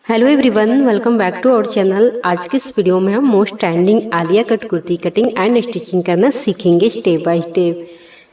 Hello everyone, welcome back to our channel. आज की इस वीडियो में हम most trending Alia cut kurti cutting and stitching करना सीखेंगे स्टेप बाय स्टेप।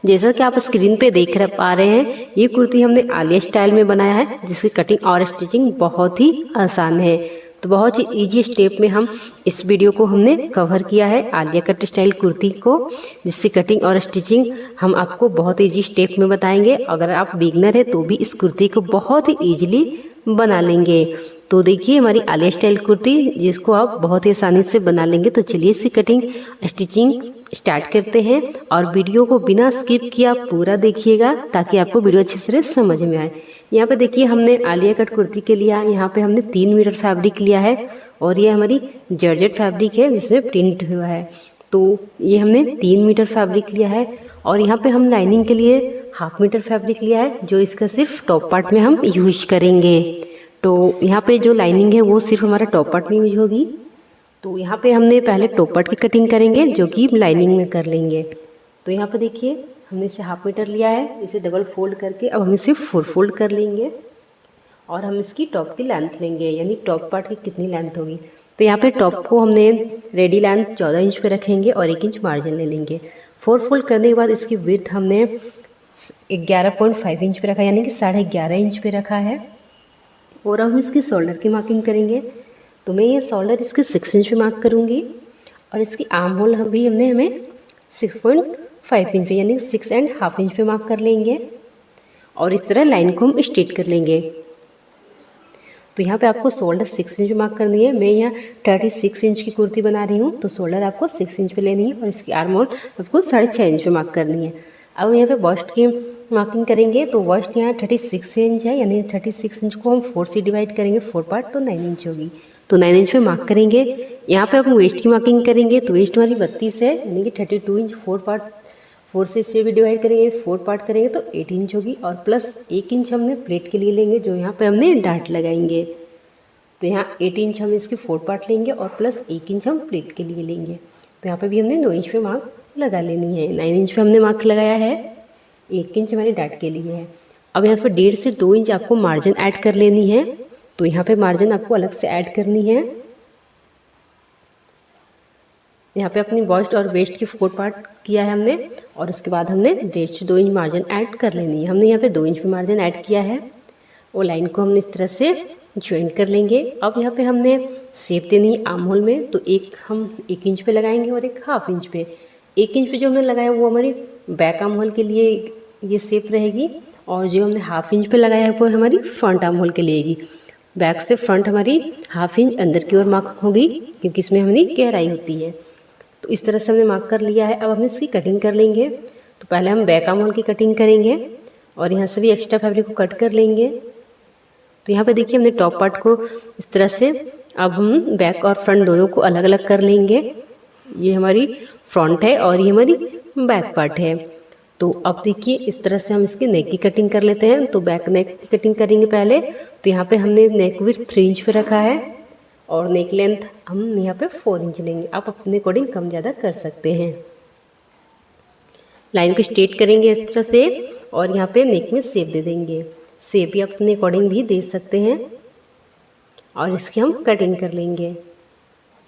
जैसा कि आप स्क्रीन पे देख पा रहे हैं, ये कुर्ती हमने आलिया स्टाइल में बनाया है, जिसकी कटिंग और स्टिचिंग बहुत ही आसान है। तो बहुत ही इजी स्टेप में हम इस वीडियो को हमने कवर किया है आलिया कट स्टाइल कुर्ती को, जिससे कटिंग और स्टिचिंग हम आपको बहुत इजी स्टेप में बताएंगे। अगर आप बिगनर है तो भी इस कुर्ती को बहुत ही इजीली बना लेंगे। तो देखिए हमारी आलिया स्टाइल कुर्ती, जिसको आप बहुत ही आसानी से बना लेंगे। तो चलिए इसकी कटिंग स्टिचिंग स्टार्ट करते हैं और वीडियो को बिना स्किप किए आप पूरा देखिएगा, ताकि आपको वीडियो अच्छी तरह समझ में आए। यहाँ पे देखिए हमने आलिया कट कुर्ती के लिए यहाँ पे हमने 3 मीटर फैब्रिक लिया है और ये हमारी जॉर्जेट फैब्रिक है जिसमें प्रिंट हुआ है। तो ये हमने 3 मीटर फैब्रिक लिया है और यहाँ पे हम लाइनिंग के लिए 1/2 मीटर फैब्रिक लिया है, जो इसका सिर्फ टॉप पार्ट में हम यूज करेंगे। तो यहाँ पे जो लाइनिंग है वो सिर्फ हमारा टॉप पार्ट में यूज होगी। तो यहाँ पे हमने पहले टॉप पार्ट की कटिंग करेंगे, जो कि लाइनिंग में कर लेंगे। तो यहाँ पे देखिए हमने इसे 1/2 मीटर लिया है, इसे डबल फोल्ड करके अब हम इसे 4 फोल्ड कर लेंगे और हम इसकी टॉप की लेंथ लेंगे, यानी टॉप पार्ट की कितनी लेंथ होगी। तो यहाँ पे टॉप को हमने रेडी लेंथ 14 इंच पे रखेंगे और 1 इंच मार्जिन ले लेंगे। 4 फोल्ड करने के बाद इसकी विड्थ हमने 11.5 इंच पे रखा, यानी कि 11.5 इंच पे रखा है। और अब हम इसकी शोल्डर की मार्किंग करेंगे। तो मैं ये शोल्डर इसके 6 इंच पे मार्क करूँगी और इसकी आर्म होल भी हमें 6.5 इंच पे, यानी 6.5 इंच पे मार्क कर लेंगे और इस तरह लाइन को हम स्ट्रेट कर लेंगे। तो यहाँ पे आपको शोल्डर 6 इंच मार्क करनी है। मैं यहाँ 36 इंच की कुर्ती बना रही हूँ, तो शोल्डर आपको 6 इंच पे लेनी है और इसकी आर्म होल आपको 6.5 इंच पे मार्क करनी है। अब यहाँ पे बस्ट की मार्किंग करेंगे। तो बस्ट यहाँ 36 इंच है, यानी 36 इंच को हम 4 से डिवाइड करेंगे, 4 पार्ट, तो 9 इंच होगी। तो 9 इंच पे मार्क करेंगे। यहाँ पे हम वेस्ट की मार्किंग करेंगे। तो वेस्ट हमारी 32 है, यानी कि 32 इंच 4 पार्ट, 4 से इससे भी डिवाइड करेंगे, 4 पार्ट करेंगे तो 8 इंच होगी। और प्लस 1 इंच हमने प्लेट के लिए लेंगे, जो यहाँ पे हमने डार्ट लगाएंगे। तो यहाँ 8 इंच हम इसकी 4 पार्ट लेंगे और प्लस 1 इंच हम प्लेट के लिए लेंगे। तो यहाँ पे भी हमने 2 इंच पे मार्क लगा लेनी है। 9 इंच पे हमने मार्क लगाया है, 1 इंच हमारी डार्ट के लिए है। अब यहाँ पे 1.5 से 2 इंच आपको मार्जिन ऐड कर लेनी है। तो यहाँ पे मार्जिन आपको अलग से ऐड करनी है। यहाँ पे अपनी बस्ट और वेस्ट की 4 पार्ट किया है हमने और उसके बाद हमने 1.5 से 2 इंच मार्जिन ऐड कर लेनी है। हमने यहाँ पे 2 इंच पे मार्जिन ऐड किया है और लाइन को हमने इस तरह से ज्वाइन कर लेंगे। अब यहाँ पे हमने शेप देनी है आर्म होल में। तो हम 1 इंच पे लगाएंगे और 1/2 इंच पे। 1 इंच पे जो हमने लगाया वो हमारी बैक आर्म होल के लिए ये शेप रहेगी, और जो हमने 1/2 इंच पे लगाया है वो हमारी फ्रंट आर्म होल के लिए। बैक से फ्रंट हमारी 1/2 इंच अंदर की ओर मार्क होगी, क्योंकि इसमें हमारी गहराई होती है। तो इस तरह से हमने मार्क कर लिया है। अब हम इसकी कटिंग कर लेंगे। तो पहले हम बैक आर्म होल की कटिंग करेंगे और यहाँ से भी एक्स्ट्रा फैब्रिक को कट कर लेंगे। तो यहाँ पे देखिए हमने टॉप पार्ट को इस तरह से, अब हम बैक और फ्रंट दोनों को अलग अलग कर लेंगे। ये हमारी फ्रंट है और ये हमारी बैक पार्ट है। तो अब देखिए इस तरह से हम इसकी नेक की कटिंग कर लेते हैं। तो बैक नेक की कटिंग करेंगे पहले। तो यहाँ पे हमने नेक विड्थ 3 इंच पे रखा है और नेक लेंथ हम यहाँ पे 4 इंच लेंगे। आप अपने अकॉर्डिंग कम ज़्यादा कर सकते हैं। लाइन को स्ट्रेट करेंगे इस तरह से और यहाँ पे नेक में शेप दे देंगे। शेप भी अपने अकॉर्डिंग भी दे सकते हैं और इसकी हम कटिंग कर लेंगे।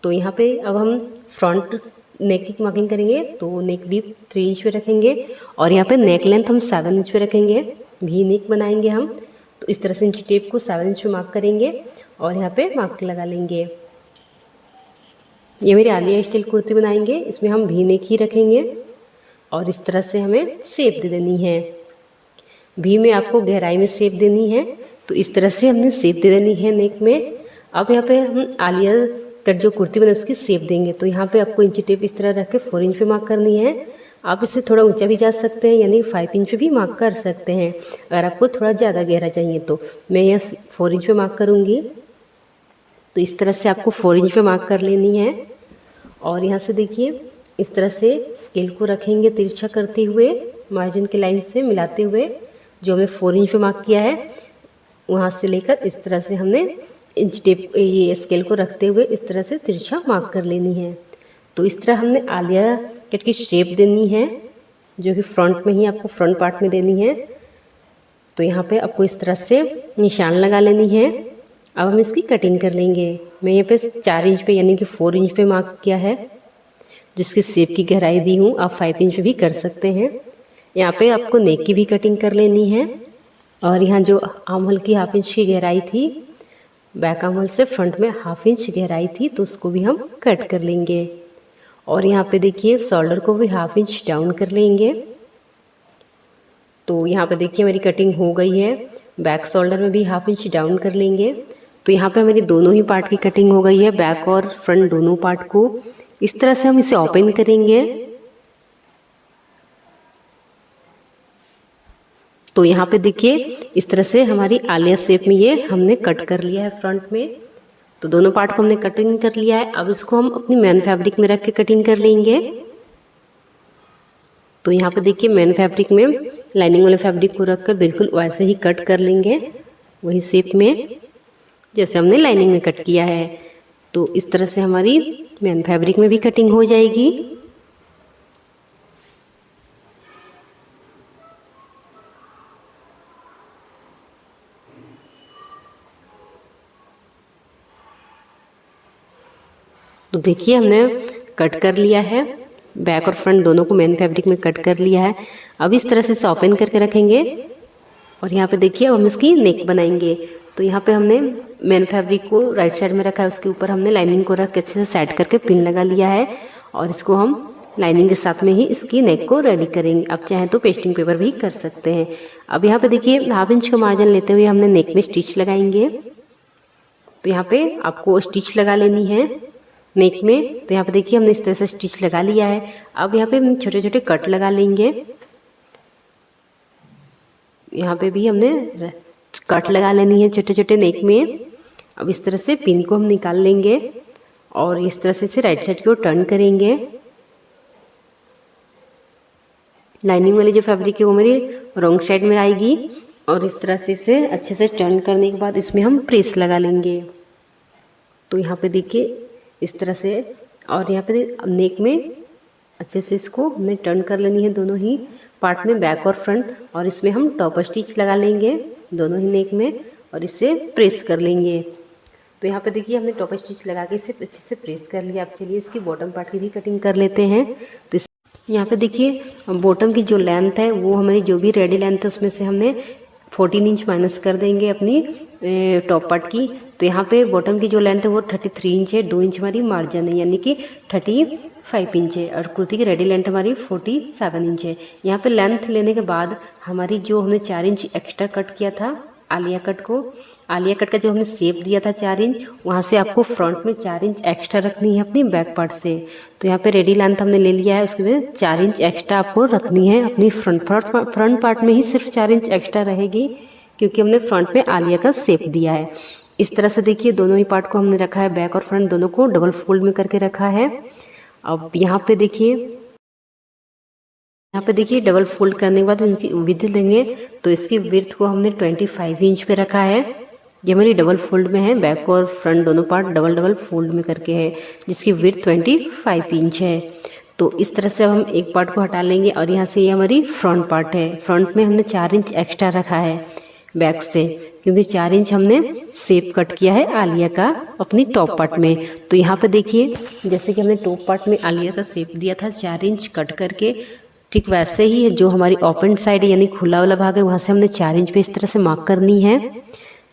तो यहाँ पे अब हम फ्रंट नेक की मार्किंग करेंगे। तो नेक डीप 3 इंच पे रखेंगे और यहाँ पे नेक लेंथ हम 7 इंच पे रखेंगे। भी नेक बनाएंगे हम। तो इस तरह से इंच टेप को 7 इंच पे मार्क करेंगे और यहाँ पे मार्क लगा लेंगे। ये मेरी आलिया स्टाइल कुर्ती बनाएंगे, इसमें हम भी नेक ही रखेंगे और इस तरह से हमें शेप दे देनी है। भी में आपको गहराई में शेप देनी है। तो इस तरह से हमने शेप दे देनी है नेक में। अब यहाँ पे हम आलिया कट जो कुर्ती बने उसकी शेप देंगे। तो यहाँ पे आपको इंची टेप इस तरह रख के 4 इंच पे मार्क करनी है। आप इससे थोड़ा ऊंचा भी जा सकते हैं, यानी 5 इंच पे भी मार्क कर सकते हैं अगर आपको थोड़ा ज़्यादा गहरा चाहिए। तो मैं यहाँ 4 इंच पे मार्क करूँगी। तो इस तरह से आपको 4 इंच पे मार्क कर लेनी है और यहाँ से देखिए इस तरह से स्केल को रखेंगे तिरछा करते हुए, मार्जिन की लाइन से मिलाते हुए। जो हमने 4 इंच पे मार्क किया है वहाँ से लेकर इस तरह से हमने इंच टेप ये स्केल को रखते हुए इस तरह से तिरछा मार्क कर लेनी है। तो इस तरह हमने आलिया कट की शेप देनी है, जो कि फ्रंट में ही आपको फ्रंट पार्ट में देनी है। तो यहाँ पे आपको इस तरह से निशान लगा लेनी है अब हम इसकी कटिंग कर लेंगे। मैं यहाँ पे 4 इंच पे यानी कि 4 इंच पे मार्क किया है, जिसकी शेप की गहराई दी हूँ। आप 5 इंच भी कर सकते हैं। यहाँ पे आपको नेक की भी कटिंग कर लेनी है। और यहाँ जो आर्म होल की 1/2 इंच की गहराई थी, बैक आर्म होल से फ्रंट में 1/2 इंच गहराई थी, तो उसको भी हम कट कर लेंगे। और यहाँ पे देखिए शोल्डर को भी 1/2 इंच डाउन कर लेंगे। तो यहाँ पे देखिए मेरी कटिंग हो गई है। बैक शोल्डर में भी 1/2 इंच डाउन कर लेंगे। तो यहाँ पे मेरी दोनों ही पार्ट की कटिंग हो गई है, बैक और फ्रंट दोनों पार्ट को। इस तरह से हम इसे ओपन करेंगे। तो यहाँ पे देखिए इस तरह से हमारी आलिया शेप में ये हमने कट कर लिया है फ्रंट में। तो दोनों पार्ट को हमने कटिंग कर लिया है। अब इसको हम अपनी मेन फैब्रिक में रख के कटिंग कर लेंगे। तो यहाँ पे देखिए मेन फैब्रिक में लाइनिंग वाले फैब्रिक को रखकर बिल्कुल वैसे ही कट कर लेंगे, वही शेप में जैसे हमने लाइनिंग में कट किया है। तो इस तरह से हमारी मेन फैब्रिक में भी कटिंग हो जाएगी। तो देखिए हमने कट कर लिया है, बैक और फ्रंट दोनों को मेन फैब्रिक में कट कर लिया है। अब इस तरह से ओपन करके रखेंगे। और यहाँ पे देखिए अब हम इसकी नेक बनाएंगे। तो यहाँ पे हमने मेन फैब्रिक को राइट साइड में रखा है, उसके ऊपर हमने लाइनिंग को रख के अच्छे से सेट करके पिन लगा लिया है। और इसको हम लाइनिंग के साथ में ही इसकी नेक को रेडी करेंगे। आप चाहें तो पेस्टिंग पेपर भी कर सकते हैं। अब यहाँ पे देखिए 1/2 इंच का मार्जिन लेते हुए हमने नेक में स्टिच लगाएंगे। तो यहाँ पे आपको स्टिच लगा लेनी है नेक में। तो यहाँ पे देखिए हमने इस तरह से स्टिच लगा लिया है। अब यहाँ पे हम छोटे छोटे कट लगा लेंगे। यहाँ पे भी हमने कट लगा लेनी है छोटे छोटे नेक में। अब इस तरह से पिन को हम निकाल लेंगे और इस तरह से इसे राइट साइड की ओर टर्न करेंगे। लाइनिंग वाली जो फैब्रिक है वो मेरी रॉन्ग साइड में आएगी। और इस तरह से इसे अच्छे से टर्न करने के बाद इसमें हम प्रेस लगा लेंगे। तो यहाँ पे देखिए इस तरह से। और यहाँ पे नेक में अच्छे से इसको हमने टर्न कर लेनी है दोनों ही पार्ट में, बैक और फ्रंट। और इसमें हम टॉप स्टिच लगा लेंगे दोनों ही नेक में और इसे प्रेस कर लेंगे। तो यहाँ पे देखिए हमने टॉप स्टिच लगा के इसे अच्छे से प्रेस कर लिया। अब चलिए इसकी बॉटम पार्ट की भी कटिंग कर लेते हैं। तो यहाँ पे देखिए बॉटम की जो लेंथ है वो हमारी जो भी रेडी लेंथ है उसमें से हमने 14 इंच माइनस कर देंगे अपनी टॉप पार्ट की। तो यहाँ पे बॉटम की जो लेंथ है वो 33 इंच है। 2 इंच हमारी मार्जिन है यानी कि 35 इंच है। और कुर्ती की रेडी लेंथ हमारी 47 इंच है। यहाँ पे लेंथ लेने के बाद हमारी जो हमने 4 इंच एक्स्ट्रा कट किया था आलिया कट को, आलिया कट का जो हमने शेप दिया था 4 इंच, वहाँ से आपको फ्रंट में 4 इंच एक्स्ट्रा रखनी है अपनी बैक पार्ट से। तो यहाँ पे रेडी लेंथ हमने ले लिया है, उसके बाद 4 इंच एक्स्ट्रा आपको रखनी है अपनी फ्रंट पार्ट में ही सिर्फ 4 इंच एक्स्ट्रा रहेगी, क्योंकि हमने फ्रंट में आलिया का शेप दिया है। इस तरह से देखिए दोनों ही पार्ट को हमने रखा है, बैक और फ्रंट दोनों को डबल फोल्ड में करके रखा है। अब यहाँ पे देखिए डबल फोल्ड करने के बाद इनकी विड्थ लेंगे। तो इसकी विड्थ को हमने 25 इंच पे रखा है। ये हमारी डबल फोल्ड में है, बैक और फ्रंट दोनों पार्ट डबल फोल्ड में करके है, जिसकी विड्थ 25 इंच है। तो इस तरह से हम एक पार्ट को हटा लेंगे। और यहाँ से ये हमारी फ्रंट पार्ट है। फ्रंट में हमने 4 इंच एक्स्ट्रा रखा है बैक से, क्योंकि 4 इंच हमने शेप कट किया है आलिया का अपनी टॉप पार्ट में। तो यहाँ पे देखिए जैसे कि हमने टॉप पार्ट में आलिया का शेप दिया था 4 इंच कट करके, ठीक वैसे ही जो हमारी ओपन साइड यानी खुला वाला भाग है वहाँ से हमने 4 इंच पे इस तरह से मार्क करनी है।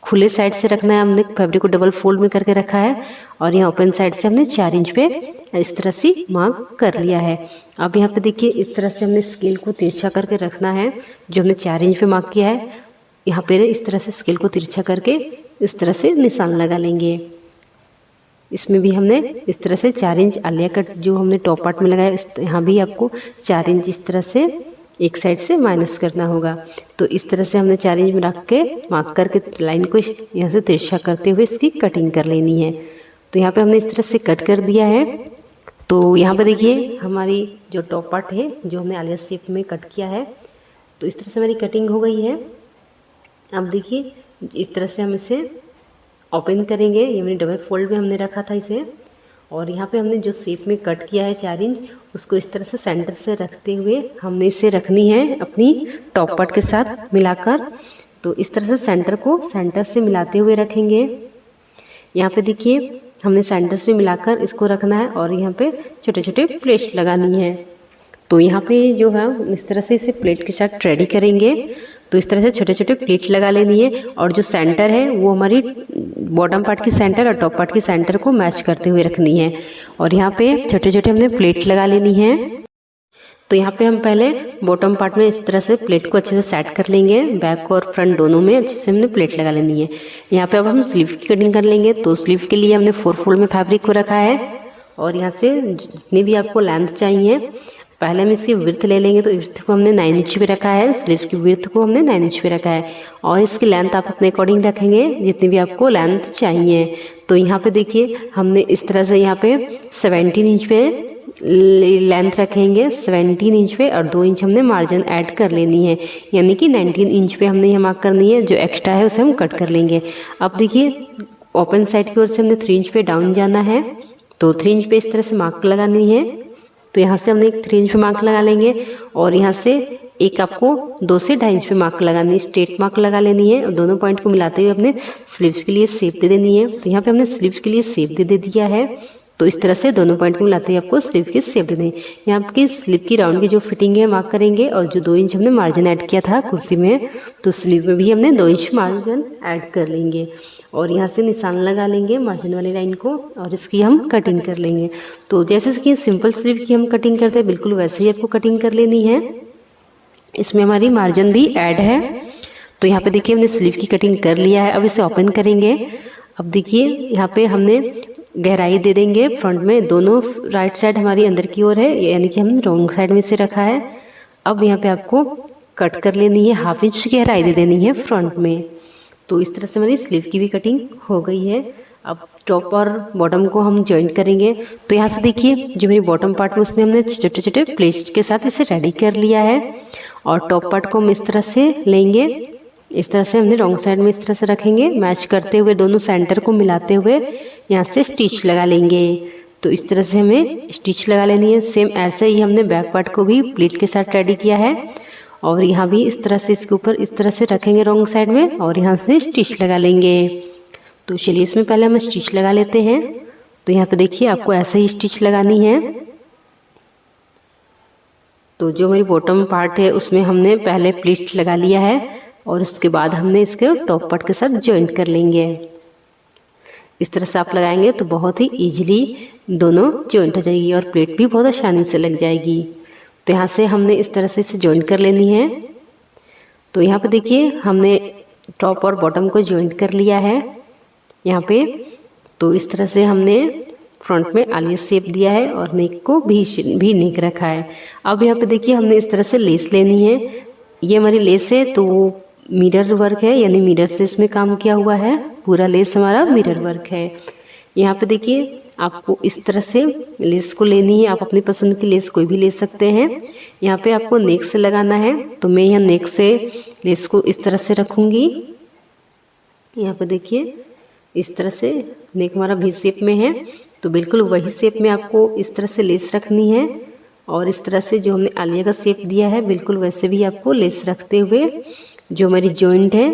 खुले साइड से रखना है, हमने फैब्रिक को डबल फोल्ड में करके रखा है। और यहाँ ओपन साइड से हमने 4 इंच पे इस तरह से मार्क कर लिया है। अब यहाँ पे देखिए इस तरह से हमने स्केल को तिरछा करके रखना है। जो हमने 4 इंच पे मार्क किया है, यहाँ पे इस तरह से स्केल को तिरछा करके इस तरह से निशान लगा लेंगे। इसमें भी हमने इस तरह से 4 इंच आलिया कट जो हमने टॉप पार्ट में लगाया, यहाँ भी आपको 4 इंच इस तरह से एक साइड से माइनस करना होगा। तो इस तरह से हमने 4 इंच में रख के मार्क करके लाइन को यहाँ से तिरछा करते हुए इसकी कटिंग कर लेनी है। तो यहाँ पे हमने इस तरह से कट कर दिया है। तो यहाँ पे देखिए हमारी जो टॉप पार्ट है जो हमने आलिया शेप में कट किया है, तो इस तरह से हमारी कटिंग हो गई है। अब देखिए इस तरह से हम इसे ओपन करेंगे। ये मैंने डबल फोल्ड में हमने रखा था इसे। और यहाँ पे हमने जो शेप में कट किया है 4 इंच, उसको इस तरह से सेंटर से रखते हुए हमने इसे रखनी है अपनी टॉप पार्ट के साथ मिलाकर। तो इस तरह से सेंटर को सेंटर से मिलाते हुए रखेंगे। यहाँ पे देखिए हमने सेंटर से मिलाकर इसको रखना है और यहाँ पे छोटे छोटे प्लेट्स लगानी है। तो यहाँ पे जो है इस तरह से इसे प्लेट के साथ रेडी करेंगे। तो इस तरह से छोटे छोटे प्लेट लगा लेनी है और जो सेंटर है वो हमारी बॉटम पार्ट की सेंटर और टॉप पार्ट की सेंटर को मैच करते हुए रखनी है। और यहाँ पे छोटे छोटे हमने प्लेट लगा लेनी है। तो यहाँ पे हम पहले बॉटम पार्ट में इस तरह से प्लेट को अच्छे से सेट कर लेंगे। बैक और फ्रंट दोनों में अच्छे से हमने प्लेट लगा लेनी है। यहाँ पे अब हम स्लीव की कटिंग कर लेंगे। तो स्लीव के लिए हमने 4 फोल्ड में फैब्रिक को रखा है और यहाँ से जितनी भी आपको लेंथ चाहिए पहले हम इसकी विड्थ ले लेंगे। तो विड्थ को हमने 9 इंच पे रखा है, स्लीव की विड्थ को हमने 9 इंच पे रखा है और इसकी लेंथ आप अपने अकॉर्डिंग रखेंगे जितनी भी आपको लेंथ चाहिए। तो यहाँ पे देखिए हमने इस तरह से यहाँ पे 17 इंच पे लेंथ रखेंगे, 17 इंच पे, और 2 इंच हमने मार्जिन ऐड कर लेनी है, यानी कि 19 इंच पे हमने ये मार्क करनी है। जो एक्स्ट्रा है उसे हम कट कर लेंगे। अब देखिए ओपन साइड की ओर से हमने 3 इंच पे डाउन जाना है। तो 3 इंच पे इस तरह से मार्क लगानी है। तो यहाँ से हमने एक 3 इंच पे मार्क लगा लेंगे और यहाँ से एक आपको 2 से 2.5 इंच पे मार्क लगानी है, स्ट्रेट मार्क लगा लेनी है और दोनों पॉइंट को मिलाते हुए अपने स्लीव्स के लिए शेप दे देनी है। तो यहाँ पे हमने स्लीव्स के लिए शेप दे दिया है। तो इस तरह से दोनों पॉइंट को मिलाते हुए आपको स्लीव की शेप दे देनी है। यहाँ आपकी स्लीव की राउंड की जो फिटिंग है मार्क करेंगे और जो 2 इंच हमने मार्जिन ऐड किया था कुर्ती में, तो स्लीव में भी हमने 2 इंच मार्जिन ऐड कर लेंगे और यहाँ से निशान लगा लेंगे मार्जिन वाली लाइन को और इसकी हम कटिंग कर लेंगे। तो जैसे कि सिंपल स्लीव की हम कटिंग करते हैं बिल्कुल वैसे ही आपको कटिंग कर लेनी है। इसमें हमारी मार्जिन भी ऐड है। तो यहाँ पे देखिए हमने स्लीव की कटिंग कर लिया है। अब इसे ओपन करेंगे। अब देखिए यहाँ पे हमने गहराई दे देंगे फ्रंट में, दोनों राइट साइड हमारी अंदर की ओर है, यानी कि हमने रॉन्ग साइड में से रखा है। अब यहाँ पे आपको कट कर लेनी है, 1/2 इंच गहराई दे देनी है फ्रंट में। तो इस तरह से हमारी स्लीव की भी कटिंग हो गई है। अब टॉप और बॉटम को हम जॉइंट करेंगे। तो यहाँ से देखिए जो मेरी बॉटम पार्ट में उसने हमने छोटे छोटे प्लेट्स के साथ इसे रेडी कर लिया है और टॉप पार्ट को हम इस तरह से लेंगे। इस तरह से हमने रॉन्ग साइड में इस तरह से रखेंगे, मैच करते हुए दोनों सेंटर को मिलाते हुए यहाँ से स्टिच लगा लेंगे। तो इस तरह से हमें स्टिच लगा लेनी है। सेम ऐसे ही हमने बैक पार्ट को भी प्लेट के साथ रेडी किया है और यहाँ भी इस तरह से इसके ऊपर इस तरह से रखेंगे रॉन्ग साइड में और यहाँ से स्टिच लगा लेंगे। तो चलिए इसमें पहले हम स्टिच लगा लेते हैं। तो यहाँ पे देखिए आपको ऐसे ही स्टिच लगानी है। तो जो मेरी बॉटम पार्ट है उसमें हमने पहले प्लेट लगा लिया है और उसके बाद हमने इसके टॉप पार्ट के साथ जॉइंट कर लेंगे। इस तरह से आप लगाएंगे तो बहुत ही इजीली दोनों जॉइंट हो जाएगी और प्लेट भी बहुत आसानी से लग जाएगी। तो यहाँ से हमने इस तरह से इसे जॉइंट कर लेनी है। तो यहाँ पे देखिए हमने टॉप और बॉटम को जॉइंट कर लिया है यहाँ पे। तो इस तरह से हमने फ्रंट में आलिया शेप दिया है और नेक को भी नेक रखा है। अब यहाँ पे देखिए हमने इस तरह से लेस लेनी है। ये हमारी लेस है तो मिरर वर्क है, यानी मिरर से इसमें काम किया हुआ है, पूरा लेस हमारा मिरर वर्क है। यहाँ पे देखिए आपको इस तरह से लेस को लेनी है। आप अपनी पसंद की लेस कोई भी ले सकते हैं। यहाँ पे आपको नेक से लगाना है तो मैं यहाँ नेक से लेस को इस तरह से रखूँगी। यहाँ पे देखिए इस तरह से नेक हमारा भी शेप में है तो बिल्कुल वही शेप में आपको इस तरह से लेस रखनी है और इस तरह से जो हमने आलिया का शेप दिया है बिल्कुल वैसे भी आपको लेस रखते हुए जो हमारी जॉइंट है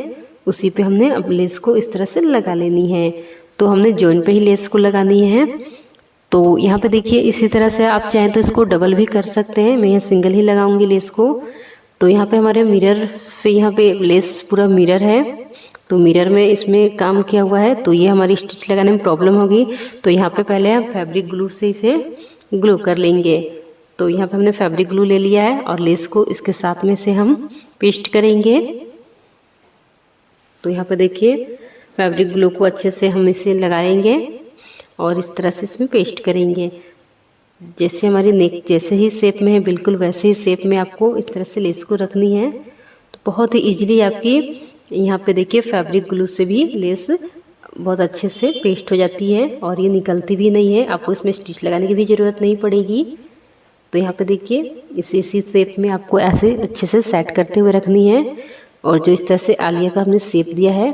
उसी पे हमने अब लेस को इस तरह से लगा लेनी है। तो हमने जॉइंट पे ही लेस को लगानी है। तो यहाँ पे देखिए इसी तरह से आप चाहें तो इसको डबल भी कर सकते हैं। मैं यहाँ सिंगल ही लगाऊंगी लेस को। तो यहाँ पे हमारे मिरर पे यहाँ पे लेस पूरा मिरर है तो मिरर में इसमें काम किया हुआ है। तो ये हमारी स्टिच लगाने में प्रॉब्लम होगी। तो यहाँ पे पहले हम फैब्रिक ग्लू से इसे ग्लू कर लेंगे। तो यहाँ पे हमने फैब्रिक ग्लू ले लिया है और लेस को इसके साथ में से हम पेस्ट करेंगे। तो यहाँ पे देखिए फैब्रिक ग्लू को अच्छे से हम इसे लगाएंगे और इस तरह से इसमें पेस्ट करेंगे। जैसे हमारी नेक जैसे ही शेप में है बिल्कुल वैसे ही शेप में आपको इस तरह से लेस को रखनी है। तो बहुत ही इजीली आपकी यहाँ पे देखिए फैब्रिक ग्लू से भी लेस बहुत अच्छे से पेस्ट हो जाती है और ये निकलती भी नहीं है। आपको इसमें स्टिच लगाने की भी ज़रूरत नहीं पड़ेगी। तो यहाँ पे देखिए इसी शेप में आपको ऐसे अच्छे से सेट करते हुए रखनी है और जो इस तरह से आलिया का हमने शेप दिया है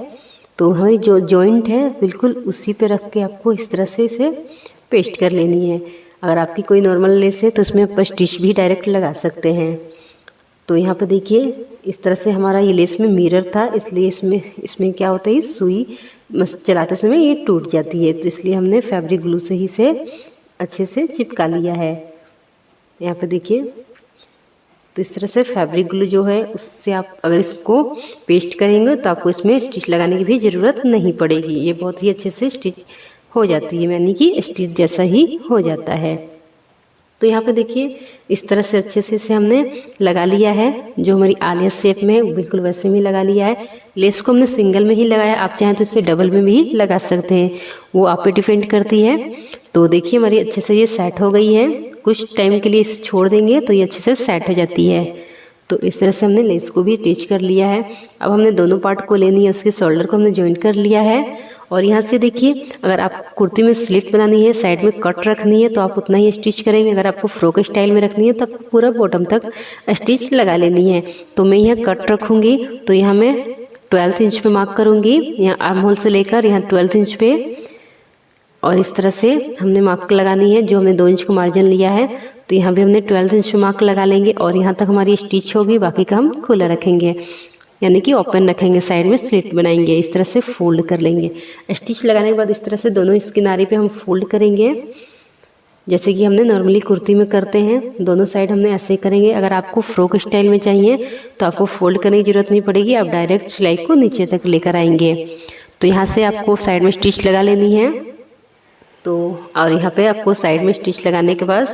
तो हमारी जो जॉइंट है बिल्कुल उसी पे रख के आपको इस तरह से इसे पेस्ट कर लेनी है। अगर आपकी कोई नॉर्मल लेस है तो इसमें आप स्टिच भी डायरेक्ट लगा सकते हैं। तो यहाँ पे देखिए इस तरह से हमारा ये लेस में मिरर था इसलिए इसमें क्या होता है सुई चलाते समय ये टूट जाती है, तो इसलिए हमने फैब्रिक ग्लू से ही इसे अच्छे से चिपका लिया है। यहाँ पे देखिए, तो इस तरह से फैब्रिक ग्लू जो है उससे आप अगर इसको पेस्ट करेंगे तो आपको इसमें स्टिच लगाने की भी ज़रूरत नहीं पड़ेगी। ये बहुत ही अच्छे से स्टिच हो जाती है, यानी कि स्टिच जैसा ही हो जाता है। तो यहाँ पे देखिए इस तरह से अच्छे से इसे हमने लगा लिया है, जो हमारी आलिया शेप में बिल्कुल वैसे में लगा लिया है। लेस को हमने सिंगल में ही लगाया, आप चाहें तो इसे डबल में भी लगा सकते हैं, वो आप पे डिपेंड करती है। तो देखिए हमारी अच्छे से ये सेट हो गई है। कुछ टाइम के लिए इसे छोड़ देंगे तो ये अच्छे से सेट हो जाती है। तो इस तरह से हमने लेस को भी अटैच कर लिया है। अब हमने दोनों पार्ट को लेनी है, उसके शोल्डर को हमने ज्वाइन कर लिया है। और यहाँ से देखिए, अगर आप कुर्ती में स्लिट बनानी है, साइड में कट रखनी है, तो आप उतना ही स्टिच करेंगे। अगर आपको फ्रॉक स्टाइल में रखनी है तो आपको पूरा बॉटम तक स्टिच लगा लेनी है। तो मैं यहाँ कट रखूँगी, तो यहाँ मैं 12 इंच पे मार्क करूँगी, यहाँ आर्म होल से लेकर यहाँ 12 इंच पे। और इस तरह से हमने मार्क लगानी है, जो हमने 2 इंच का मार्जिन लिया है, तो यहाँ भी हमने 12 इंच पे मार्क लगा लेंगे। और यहाँ तक हमारी स्टिच होगी, बाकी का हम खुला रखेंगे, यानी कि ओपन रखेंगे, साइड में स्लिट बनाएंगे। इस तरह से फोल्ड कर लेंगे। स्टिच लगाने के बाद इस तरह से दोनों इस किनारे पे हम फोल्ड करेंगे, जैसे कि हमने नॉर्मली कुर्ती में करते हैं। दोनों साइड हमने ऐसे करेंगे। अगर आपको फ्रॉक स्टाइल में चाहिए तो आपको फोल्ड करने की ज़रूरत नहीं पड़ेगी, आप डायरेक्ट सिलाई को नीचे तक लेकर आएंगे। तो यहाँ से आपको साइड में स्टिच लगा लेनी है। तो और यहाँ पे आपको साइड में स्टिच लगाने के बाद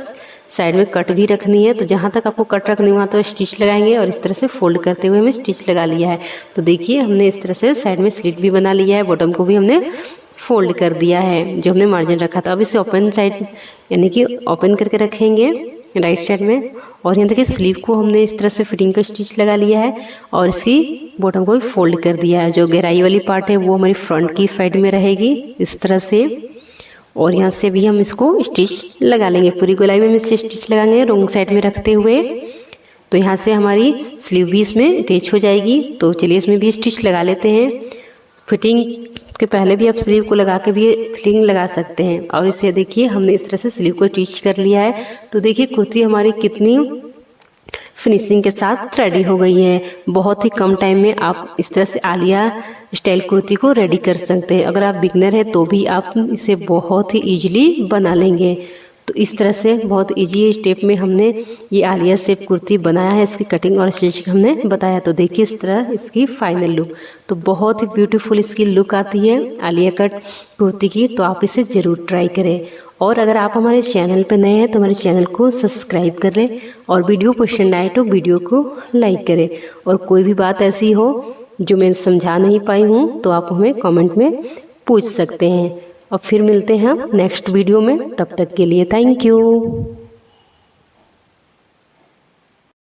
साइड में कट भी रखनी है। तो जहाँ तक आपको कट रखनी है वहाँ तो स्टिच लगाएंगे, और इस तरह से फोल्ड करते हुए हमें स्टिच लगा लिया है। तो देखिए हमने इस तरह से साइड में स्लिट भी बना लिया है, बॉटम को भी हमने फोल्ड कर दिया है, जो हमने मार्जिन रखा था। अब इसे ओपन साइड यानी कि ओपन करके रखेंगे राइट साइड में। और यहाँ देखिए स्लीव को हमने इस तरह से फिटिंग का स्टिच लगा लिया है, और इसकी बॉटम को भी फोल्ड कर दिया है। जो गहराई वाली पार्ट है वो हमारी फ्रंट की साइड में रहेगी इस तरह से। और यहाँ से भी हम इसको स्टिच लगा लेंगे, पूरी गोलाई में हम इसे स्टिच लगाएंगे रोंग साइड में रखते हुए। तो यहाँ से हमारी स्लीव भी इसमें अटैच हो जाएगी। तो चलिए इसमें भी स्टिच लगा लेते हैं। फिटिंग के पहले भी आप स्लीव को लगा के भी फिटिंग लगा सकते हैं। और इसे देखिए हमने इस तरह से स्लीव को अटैच कर लिया है। तो देखिए कुर्ती हमारी कितनी फिनिशिंग के साथ रेडी हो गई है। बहुत ही कम टाइम में आप इस तरह से आलिया स्टाइल कुर्ती को रेडी कर सकते हैं। अगर आप बिगनर हैं तो भी आप इसे बहुत ही इजीली बना लेंगे। तो इस तरह से बहुत इजी स्टेप में हमने ये आलिया शेप कुर्ती बनाया है। इसकी कटिंग और स्टिचिंग हमने बताया। तो देखिए इस तरह इसकी फाइनल लुक, तो बहुत ही ब्यूटीफुल इसकी लुक आती है आलिया कट कुर्ती की। तो आप इसे ज़रूर ट्राई करें। और अगर आप हमारे चैनल पर नए हैं तो हमारे चैनल को सब्सक्राइब कर लें, और वीडियो पसंद आए तो वीडियो को लाइक करें। और कोई भी बात ऐसी हो जो मैं समझा नहीं पाई हूँ तो आप हमें कमेंट में पूछ सकते हैं। अब फिर मिलते हैं नेक्स्ट वीडियो में, तब तक के लिए थैंक यू।